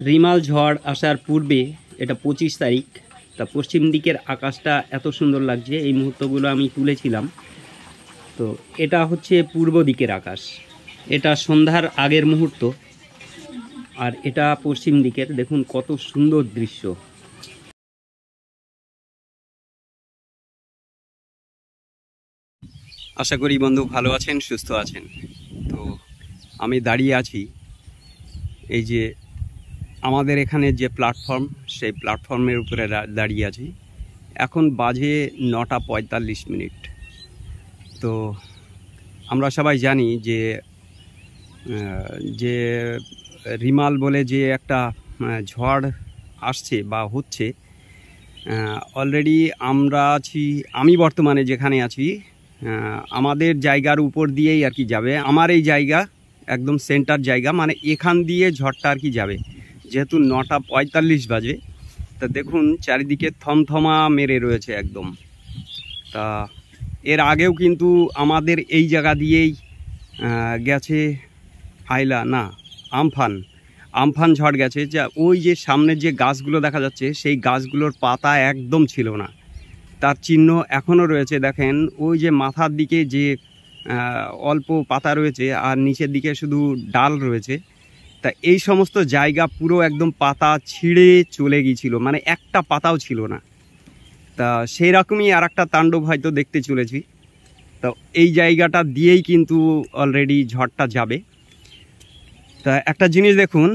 Remal ঝড় আসার পূর্বে এটা 25 তারিখ। তা পশ্চিম দিকের আকাশটা এত সুন্দর লাগছে, এই মুহূর্তগুলো আমি তুলেছিলাম। তো এটা হচ্ছে পূর্ব দিকের আকাশ, এটা সন্ধ্যার আগের মুহূর্ত। আর এটা পশ্চিম দিকের, দেখুন কত সুন্দর দৃশ্য। আশা করি বন্ধু ভালো আছেন, সুস্থ আছেন। তো আমি দাঁড়িয়ে আছি এই যে আমাদের এখানে যে প্ল্যাটফর্ম, সেই প্ল্যাটফর্মের উপরে দাঁড়িয়ে আছি। এখন বাজে 9:45। তো আমরা সবাই জানি যে যে রিমাল বলে যে একটা ঝড় আসছে বা হচ্ছে। অলরেডি আমি বর্তমানে যেখানে আছি, আমাদের জায়গার উপর দিয়েই আর কি যাবে। আমার এই জায়গা একদম সেন্টার জায়গা, মানে এখান দিয়ে ঝড়টা আর কি যাবে। যেহেতু 9:45 বাজে, তা দেখুন চারিদিকে থমথমা মেরে রয়েছে একদম। তা এর আগেও কিন্তু আমাদের এই জায়গা দিয়েই গেছে আমফান ঝড় গেছে। যা ওই যে সামনের যে গাছগুলো দেখা যাচ্ছে, সেই গাছগুলোর পাতা একদম ছিল না, তার চিহ্ন এখনও রয়েছে। দেখেন ওই যে মাথার দিকে যে অল্প পাতা রয়েছে আর নিচের দিকে শুধু ডাল রয়েছে। তা এই সমস্ত জায়গা পুরো একদম পাতা ছিঁড়ে চলে গিয়েছিল, মানে একটা পাতাও ছিল না। তা সেই রকমই আর একটা তাণ্ডব হয়তো দেখতে চলেছি। তো এই জায়গাটা দিয়েই কিন্তু অলরেডি ঝড়টা যাবে। তা একটা জিনিস দেখুন,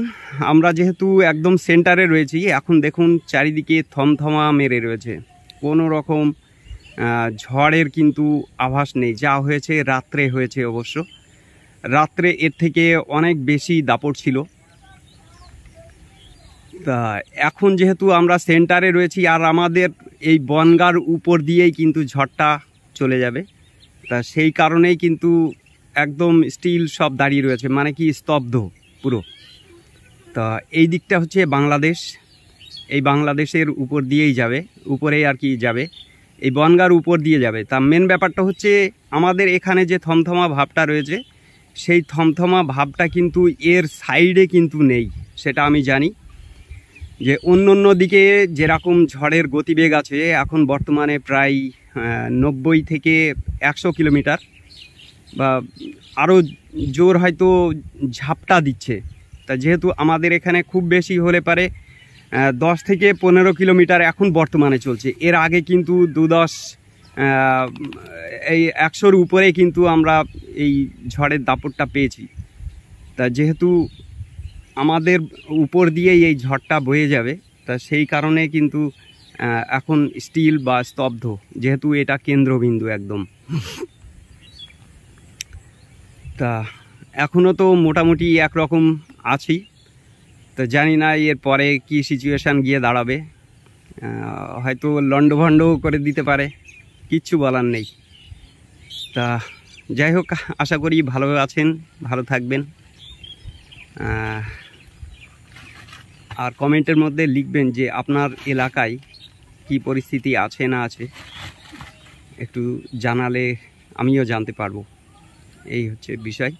আমরা যেহেতু একদম সেন্টারে রয়েছি, এখন দেখুন চারিদিকে থমথমা মেরে রয়েছে, কোনো রকম ঝড়ের কিন্তু আভাস নেই। যা হয়েছে রাত্রে হয়েছে, অবশ্য রাত্রে এর থেকে অনেক বেশি দাপট ছিল। তা এখন যেহেতু আমরা সেন্টারে রয়েছি আর আমাদের এই বনগার উপর দিয়েই কিন্তু ঝড়টা চলে যাবে, তা সেই কারণেই কিন্তু একদম স্টিল সব দাঁড়িয়ে রয়েছে, মানে কি স্তব্ধ পুরো। তা এই দিকটা হচ্ছে বাংলাদেশ, এই বাংলাদেশের উপর দিয়েই যাবে, উপরেই আর কি যাবে, এই বনগার উপর দিয়ে যাবে। তা মেন ব্যাপারটা হচ্ছে আমাদের এখানে যে থমথমা ভাবটা রয়েছে, সেই থমথমা ভাবটা কিন্তু এর সাইডে কিন্তু নেই। সেটা আমি জানি যে অন্য দিকে যেরকম ঝড়ের গতিবেগ আছে, এখন বর্তমানে প্রায় 90 থেকে 100 কিলোমিটার বা আরও জোর হয়তো ঝাপটা দিচ্ছে। তা যেহেতু আমাদের এখানে খুব বেশি হলে পারে 10 থেকে 15 কিলোমিটার এখন বর্তমানে চলছে। এর আগে কিন্তু 2-10 এই 100-র উপরে কিন্তু আমরা এই ঝড়ের দাপটটা পেয়েছি। তা যেহেতু আমাদের উপর দিয়েই এই ঝড়টা বয়ে যাবে, তা সেই কারণে কিন্তু এখন স্টিল বা স্তব্ধ, যেহেতু এটা কেন্দ্রবিন্দু একদম। তা এখনও তো মোটামুটি একরকম আছি। তো জানি না এর পরে কী সিচুয়েশান গিয়ে দাঁড়াবে, হয়তো লন্ডভন্ড করে দিতে পারে, কিচ্ছু বলার নেই। তা যাই হোক, আশা করি ভালো আছেন, ভালো থাকবেন। আর কমেন্টের মধ্যে লিখবেন যে আপনার এলাকায় কি পরিস্থিতি আছে না আছে, একটু জানালে আমিও জানতে পারবো। এই হচ্ছে বিষয়।